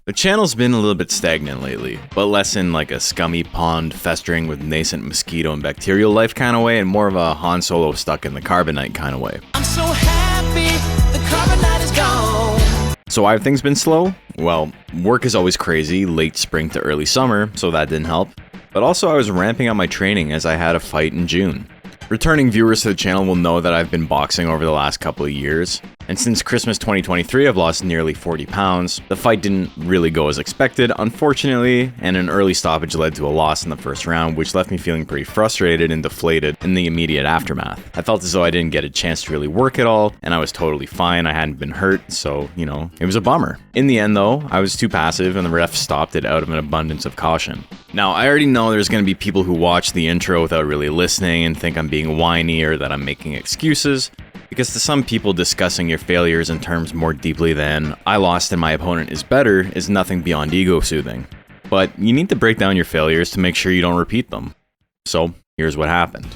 The channel's been a little bit stagnant lately, but less in like a scummy pond festering with nascent mosquito and bacterial life kind of way, and more of a Han Solo stuck in the carbonite kind of way. I'm so happy the carbonite is gone. So why have things been slow? Well, work is always crazy, late spring to early summer, so that didn't help. But also I was ramping up my training as I had a fight in June. Returning viewers to the channel will know that I've been boxing over the last couple of years, and since Christmas 2023 I've lost nearly 40 pounds. The fight didn't really go as expected, unfortunately, and an early stoppage led to a loss in the first round, which left me feeling pretty frustrated and deflated in the immediate aftermath. I felt as though I didn't get a chance to really work at all, and I was totally fine, I hadn't been hurt, so, it was a bummer. In the end though, I was too passive and the ref stopped it out of an abundance of caution. Now, I already know there's going to be people who watch the intro without really listening and think I'm being whiny or that I'm making excuses, because to some people discussing your failures in terms more deeply than "I lost and my opponent is better" is nothing beyond ego soothing. But you need to break down your failures to make sure you don't repeat them. So, here's what happened.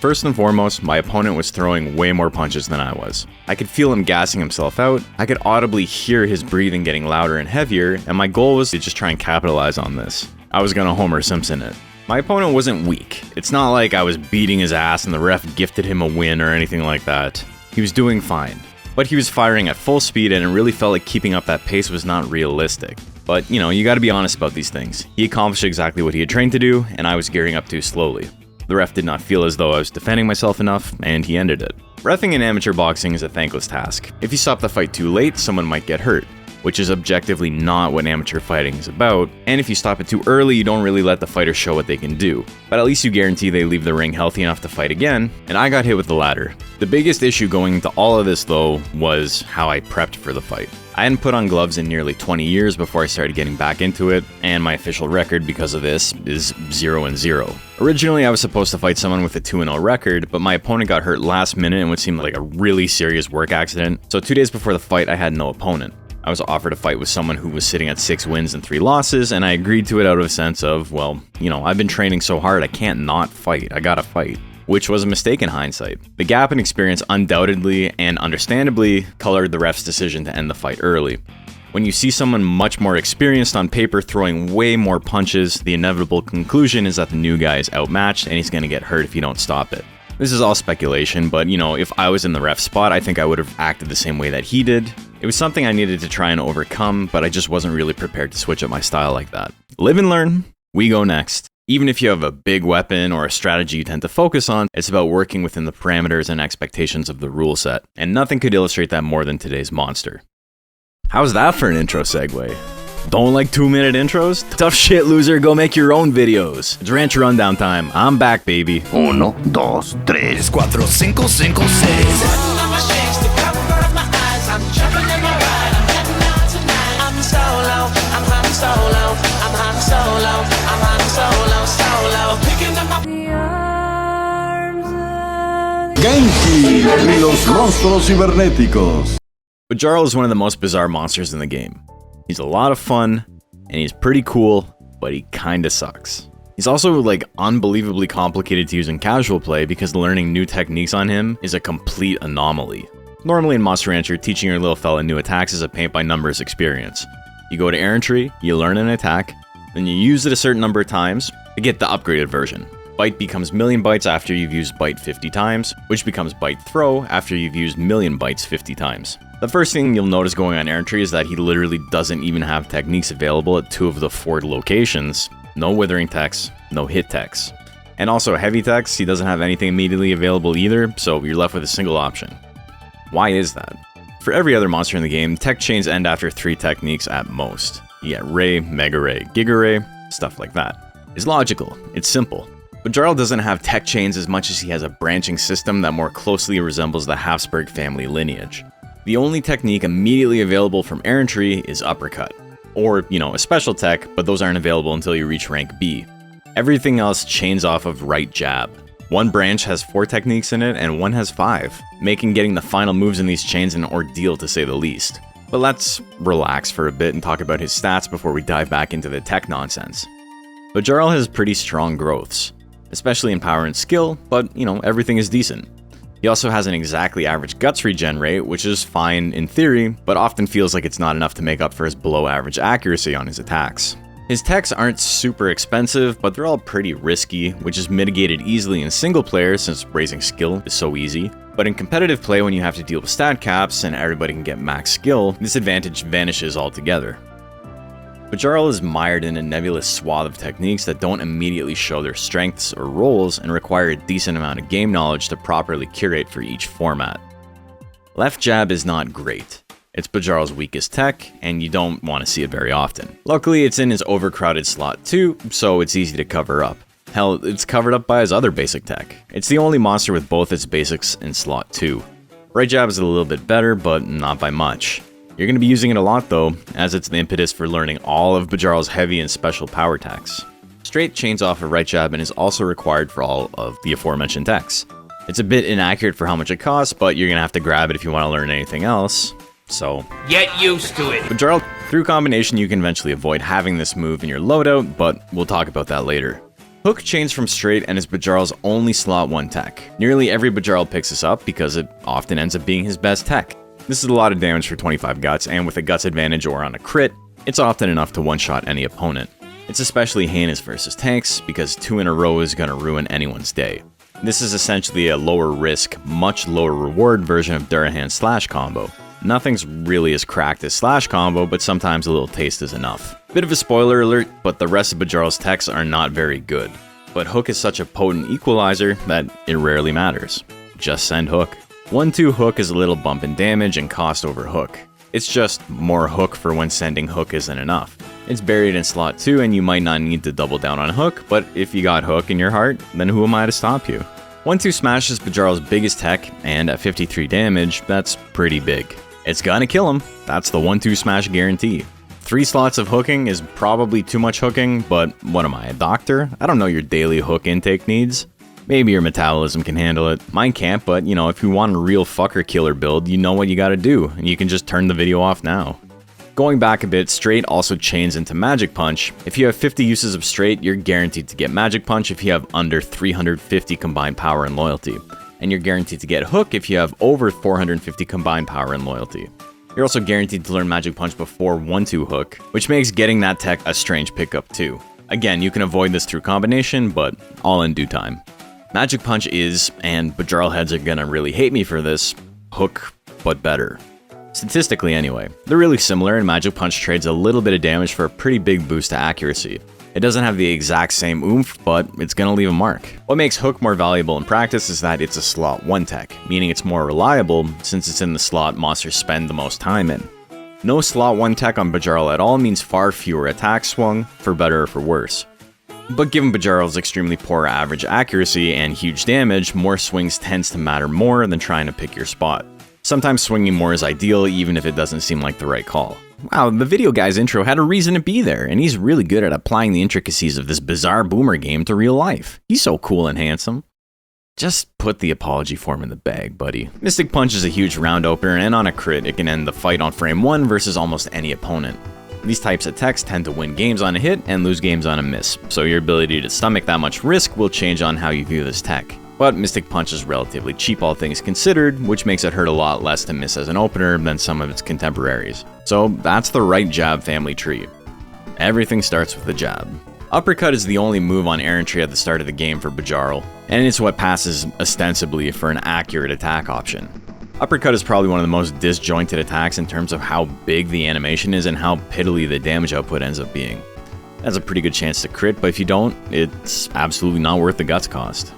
First and foremost, my opponent was throwing way more punches than I was. I could feel him gassing himself out, I could audibly hear his breathing getting louder and heavier, and my goal was to just try and capitalize on this. I was gonna Homer Simpson it. My opponent wasn't weak. It's not like I was beating his ass and the ref gifted him a win or anything like that. He was doing fine. But he was firing at full speed and it really felt like keeping up that pace was not realistic. But, you gotta be honest about these things. He accomplished exactly what he had trained to do, and I was gearing up too slowly. The ref did not feel as though I was defending myself enough, and he ended it. Reffing in amateur boxing is a thankless task. If you stop the fight too late, someone might get hurt, which is objectively not what amateur fighting is about, and if you stop it too early, you don't really let the fighter show what they can do. But at least you guarantee they leave the ring healthy enough to fight again, and I got hit with the latter. The biggest issue going into all of this though was how I prepped for the fight. I hadn't put on gloves in nearly 20 years before I started getting back into it, and my official record because of this is 0-0. Originally I was supposed to fight someone with a 2-0 record, but my opponent got hurt last minute in what seemed like a really serious work accident, so 2 days before the fight I had no opponent. I was offered a fight with someone who was sitting at 6 wins and 3 losses, and I agreed to it out of a sense of, well, I've been training so hard I can't not fight, I gotta fight. Which was a mistake in hindsight. The gap in experience undoubtedly and understandably colored the ref's decision to end the fight early. When you see someone much more experienced on paper throwing way more punches, the inevitable conclusion is that the new guy is outmatched and he's gonna get hurt if you don't stop it. This is all speculation, but if I was in the ref's spot, I think I would have acted the same way that he did. It was something I needed to try and overcome, but I just wasn't really prepared to switch up my style like that. Live and learn. We go next. Even if you have a big weapon or a strategy you tend to focus on, it's about working within the parameters and expectations of the rule set, and nothing could illustrate that more than today's monster. How's that for an intro segue? Don't like 2-minute intros? Tough shit, loser, go make your own videos. It's Ranch Rundown time. I'm back, baby. 1, 2, 3, 4, 5, 6. I'm jumping in my ride, I'm heading out tonight. I'm solo, I'm Han Solo, I'm Han Solo, I'm Han Solo, solo. Picking up my Genki y los monstruos cibernéticos. Bajarl is one of the most bizarre monsters in the game. He's a lot of fun, and he's pretty cool, but he kinda sucks. He's also unbelievably complicated to use in casual play because learning new techniques on him is a complete anomaly. Normally in Monster Rancher, teaching your little fella new attacks is a paint-by-numbers experience. You go to Errantry, you learn an attack, then you use it a certain number of times to get the upgraded version. Bite becomes Million Bites after you've used Bite 50 times, which becomes Bite Throw after you've used Million Bites 50 times. The first thing you'll notice going on Errantry is that he literally doesn't even have techniques available at 2 of the 4 locations. No Withering techs, no hit techs. And also heavy techs, he doesn't have anything immediately available either, so you're left with a single option. Why is that? For every other monster in the game, tech chains end after 3 techniques at most. You get Ray, Mega Ray, Giga Ray, stuff like that. It's logical, it's simple. But Bajarl doesn't have tech chains as much as he has a branching system that more closely resembles the Habsburg family lineage. The only technique immediately available from Errantry is Uppercut. Or, a special tech, but those aren't available until you reach rank B. Everything else chains off of Right Jab. One branch has 4 techniques in it, and one has 5, making getting the final moves in these chains an ordeal to say the least. But let's relax for a bit and talk about his stats before we dive back into the tech nonsense. Bajarl has pretty strong growths, especially in power and skill, but everything is decent. He also has an exactly average guts regen rate, which is fine in theory, but often feels like it's not enough to make up for his below average accuracy on his attacks. His techs aren't super expensive, but they're all pretty risky, which is mitigated easily in single player since raising skill is so easy. But in competitive play, when you have to deal with stat caps and everybody can get max skill, this advantage vanishes altogether. Bajarl is mired in a nebulous swath of techniques that don't immediately show their strengths or roles and require a decent amount of game knowledge to properly curate for each format. Left jab is not great. It's Bajarl's weakest tech, and you don't want to see it very often. Luckily, it's in his overcrowded slot too, so it's easy to cover up. Hell, it's covered up by his other basic tech. It's the only monster with both its basics in slot 2. Right jab is a little bit better, but not by much. You're going to be using it a lot though, as it's the impetus for learning all of Bajarl's heavy and special power techs. Straight chains off of right jab and is also required for all of the aforementioned techs. It's a bit inaccurate for how much it costs, but you're going to have to grab it if you want to learn anything else. So, get used to it. Bajarl, through combination you can eventually avoid having this move in your loadout, but we'll talk about that later. Hook chains from straight and is Bajarl's only slot 1 tech. Nearly every Bajarl picks this up because it often ends up being his best tech. This is a lot of damage for 25 guts, and with a guts advantage or on a crit, it's often enough to one-shot any opponent. It's especially heinous versus tanks, because 2 in a row is going to ruin anyone's day. This is essentially a lower risk, much lower reward version of Durahan slash combo. Nothing's really as cracked as slash combo, but sometimes a little taste is enough. Bit of a spoiler alert, but the rest of Bajarl's techs are not very good. But Hook is such a potent equalizer that it rarely matters. Just send Hook. 1-2 Hook is a little bump in damage and cost over Hook. It's just more Hook for when sending Hook isn't enough. It's buried in slot 2 and you might not need to double down on Hook, but if you got Hook in your heart, then who am I to stop you? 1-2 Smash is Bajarl's biggest tech, and at 53 damage, that's pretty big. It's gonna kill him, that's the 1-2 Smash guarantee. 3 slots of hooking is probably too much hooking, but what am I, a doctor? I don't know your daily hook intake needs. Maybe your metabolism can handle it. Mine can't, but you know, if you want a real fucker killer build, you know what you gotta do, and you can just turn the video off now. Going back a bit, straight also chains into Magic Punch. If you have 50 uses of straight, you're guaranteed to get Magic Punch if you have under 350 combined power and loyalty. And you're guaranteed to get Hook if you have over 450 combined power and loyalty. You're also guaranteed to learn Magic Punch before 1-2 Hook, which makes getting that tech a strange pickup too. Again, you can avoid this through combination, but all in due time. Magic Punch is, and Bajarl heads are gonna really hate me for this, Hook, but better. Statistically anyway, they're really similar and Magic Punch trades a little bit of damage for a pretty big boost to accuracy. It doesn't have the exact same oomph, but it's gonna leave a mark. What makes Hook more valuable in practice is that it's a slot 1 tech, meaning it's more reliable since it's in the slot monsters spend the most time in. No slot 1 tech on Bajarl at all means far fewer attacks swung, for better or for worse. But given Bajarl's extremely poor average accuracy and huge damage, more swings tends to matter more than trying to pick your spot. Sometimes swinging more is ideal even if it doesn't seem like the right call. Wow, the video guy's intro had a reason to be there, and he's really good at applying the intricacies of this bizarre boomer game to real life. He's so cool and handsome. Just put the apology form in the bag, buddy. Mystic Punch is a huge round opener, and on a crit, it can end the fight on frame 1 versus almost any opponent. These types of techs tend to win games on a hit and lose games on a miss, so your ability to stomach that much risk will change on how you view this tech. But Mystic Punch is relatively cheap all things considered, which makes it hurt a lot less to miss as an opener than some of its contemporaries. So that's the right jab family tree. Everything starts with the jab. Uppercut is the only move on errantry at the start of the game for Bajarl, and it's what passes ostensibly for an accurate attack option. Uppercut is probably one of the most disjointed attacks in terms of how big the animation is and how piddly the damage output ends up being. That's a pretty good chance to crit, but if you don't, it's absolutely not worth the guts cost.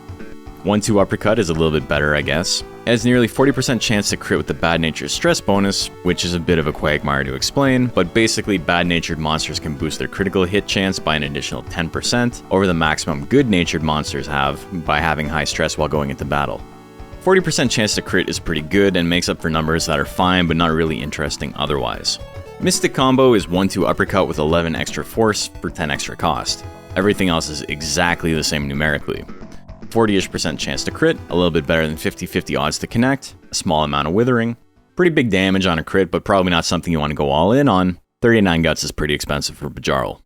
1-2 Uppercut is a little bit better, I guess. It has nearly 40% chance to crit with the Bad Natured Stress bonus, which is a bit of a quagmire to explain, but basically Bad Natured monsters can boost their critical hit chance by an additional 10% over the maximum Good Natured monsters have by having high stress while going into battle. 40% chance to crit is pretty good and makes up for numbers that are fine but not really interesting otherwise. Mystic Combo is 1-2 Uppercut with 11 extra force for 10 extra cost. Everything else is exactly the same numerically. 40ish% chance to crit, a little bit better than 50-50 odds to connect, a small amount of withering, pretty big damage on a crit but probably not something you want to go all in on. 39 guts is pretty expensive for Bajarl.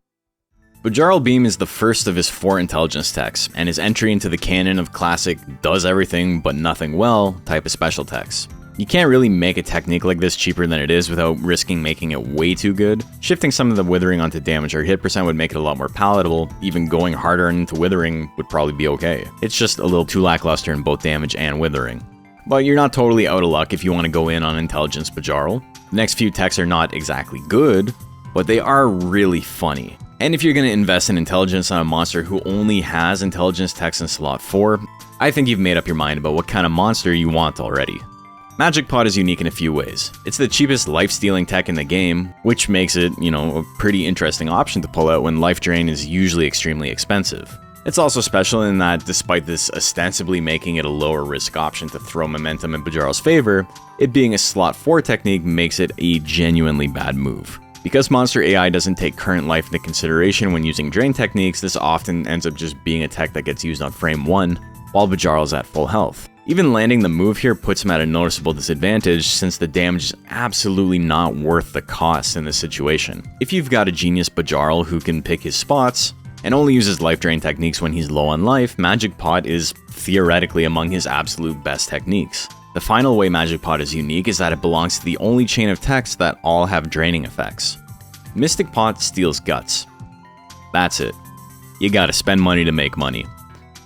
Bajarl Beam is the first of his 4 intelligence techs, and his entry into the canon of classic does everything but nothing well type of special techs. You can't really make a technique like this cheaper than it is without risking making it way too good. Shifting some of the withering onto damage or hit percent would make it a lot more palatable. Even going harder into withering would probably be okay. It's just a little too lackluster in both damage and withering. But you're not totally out of luck if you want to go in on Intelligence Bajarl. The next few techs are not exactly good, but they are really funny. And if you're going to invest in intelligence on a monster who only has intelligence techs in slot 4, I think you've made up your mind about what kind of monster you want already. Magic Pot is unique in a few ways. It's the cheapest life-stealing tech in the game, which makes it, a pretty interesting option to pull out when life drain is usually extremely expensive. It's also special in that despite this ostensibly making it a lower risk option to throw momentum in Bajarl's favor, it being a slot 4 technique makes it a genuinely bad move. Because monster AI doesn't take current life into consideration when using drain techniques, this often ends up just being a tech that gets used on frame 1, while Bajarl is at full health. Even landing the move here puts him at a noticeable disadvantage since the damage is absolutely not worth the cost in this situation. If you've got a genius Bajarl who can pick his spots, and only uses life drain techniques when he's low on life, Magic Pot is theoretically among his absolute best techniques. The final way Magic Pot is unique is that it belongs to the only chain of techs that all have draining effects. Mystic Pot steals guts. That's it. You gotta spend money to make money.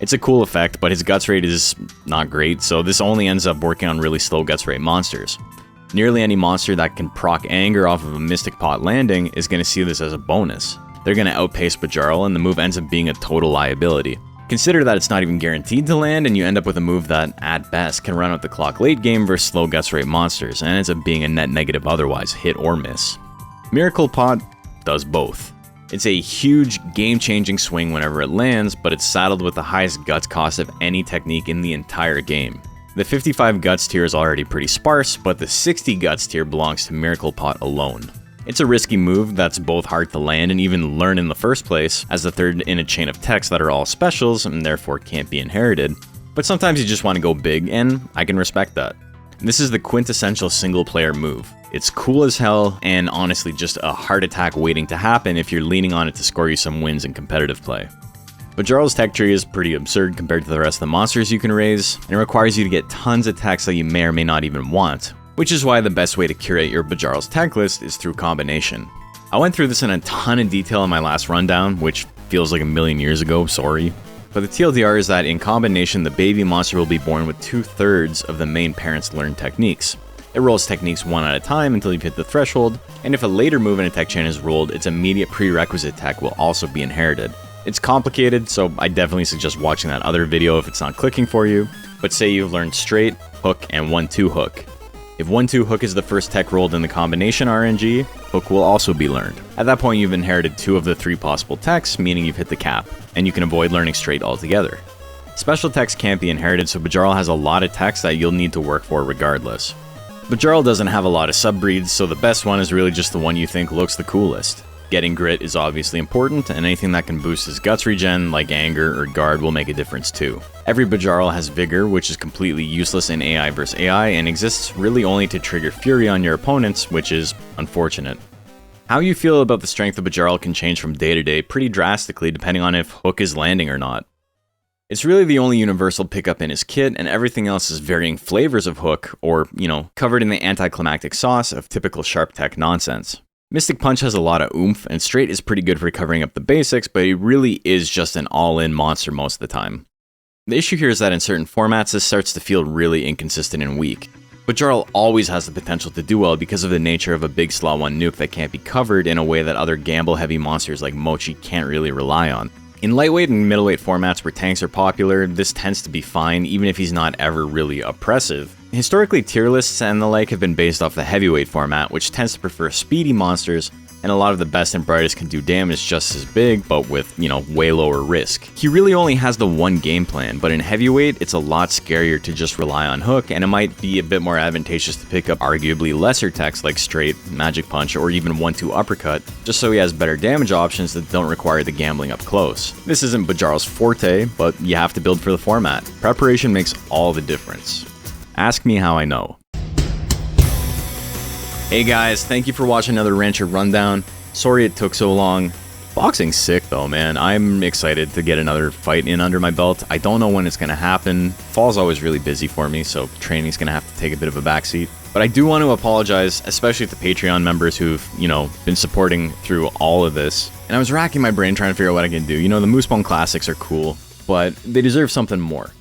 It's a cool effect, but his guts rate is not great, so this only ends up working on really slow guts rate monsters. Nearly any monster that can proc anger off of a Mystic Pot landing is going to see this as a bonus. They're going to outpace Bajarl, and the move ends up being a total liability. Consider that it's not even guaranteed to land, and you end up with a move that, at best, can run out the clock late game versus slow guts rate monsters, and ends up being a net negative otherwise, hit or miss. Miracle Pot does both. It's a huge, game-changing swing whenever it lands, but it's saddled with the highest guts cost of any technique in the entire game. The 55 guts tier is already pretty sparse, but the 60 guts tier belongs to Miracle Pot alone. It's a risky move that's both hard to land and even learn in the first place, as the third in a chain of techs that are all specials and therefore can't be inherited. But sometimes you just want to go big, and I can respect that. This is the quintessential single player move. It's cool as hell, and honestly just a heart attack waiting to happen if you're leaning on it to score you some wins in competitive play. Bajarl's tech tree is pretty absurd compared to the rest of the monsters you can raise, and it requires you to get tons of techs that you may or may not even want, which is why the best way to curate your Bajarl's tech list is through combination. I went through this in a ton of detail in my last rundown, which feels like a million years ago, sorry. But the TLDR is that in combination, the baby monster will be born with 2/3 of the main parent's learned techniques. It rolls techniques one at a time until you've hit the threshold, and if a later move in a tech chain is rolled, its immediate prerequisite tech will also be inherited. It's complicated, so I definitely suggest watching that other video if it's not clicking for you, but say you've learned straight, hook, and 1-2 hook. If 1-2 hook is the first tech rolled in the combination RNG, hook will also be learned. At that point, you've inherited 2 of the 3 possible techs, meaning you've hit the cap, and you can avoid learning straight altogether. Special techs can't be inherited, so Bajarl has a lot of techs that you'll need to work for regardless. Bajarl doesn't have a lot of subbreeds, so the best one is really just the one you think looks the coolest. Getting grit is obviously important, and anything that can boost his guts regen, like anger or guard, will make a difference too. Every Bajarl has vigor, which is completely useless in AI vs AI, and exists really only to trigger fury on your opponents, which is unfortunate. How you feel about the strength of Bajarl can change from day to day pretty drastically depending on if hook is landing or not. It's really the only universal pickup in his kit, and everything else is varying flavors of hook, or, covered in the anticlimactic sauce of typical sharp tech nonsense. Mystic Punch has a lot of oomph, and straight is pretty good for covering up the basics, but he really is just an all-in monster most of the time. The issue here is that in certain formats this starts to feel really inconsistent and weak. Bajarl always has the potential to do well because of the nature of a big slot 1 nuke that can't be covered in a way that other gamble-heavy monsters like Mochi can't really rely on. In lightweight and middleweight formats where tanks are popular, this tends to be fine, even if he's not ever really oppressive. Historically, tier lists and the like have been based off the heavyweight format, which tends to prefer speedy monsters, and a lot of the best and brightest can do damage just as big, but with, way lower risk. He really only has the one game plan, but in heavyweight, it's a lot scarier to just rely on hook, and it might be a bit more advantageous to pick up arguably lesser techs like straight, magic punch, or even 1-2 uppercut, just so he has better damage options that don't require the gambling up close. This isn't Bajarl's forte, but you have to build for the format. Preparation makes all the difference. Ask me how I know. Hey guys, thank you for watching another Rancher Rundown. Sorry it took so long. Boxing's sick though, man. I'm excited to get another fight in under my belt. I don't know when it's gonna happen. Fall's always really busy for me, so training's gonna have to take a bit of a backseat. But I do want to apologize, especially to Patreon members who've, been supporting through all of this. And I was racking my brain trying to figure out what I can do. The Moosebone Classics are cool, but they deserve something more.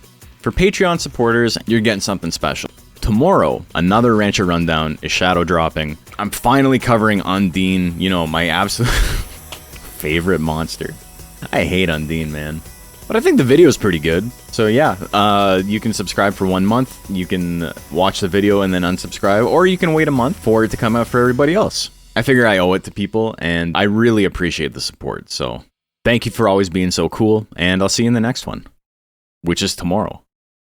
For Patreon supporters, you're getting something special. Tomorrow, another Rancher Rundown is shadow dropping. I'm finally covering Undine, my absolute favorite monster. I hate Undine, man. But I think the video is pretty good. So yeah, you can subscribe for 1 month. You can watch the video and then unsubscribe, or you can wait a month for it to come out for everybody else. I figure I owe it to people, and I really appreciate the support. So thank you for always being so cool, and I'll see you in the next one, which is tomorrow.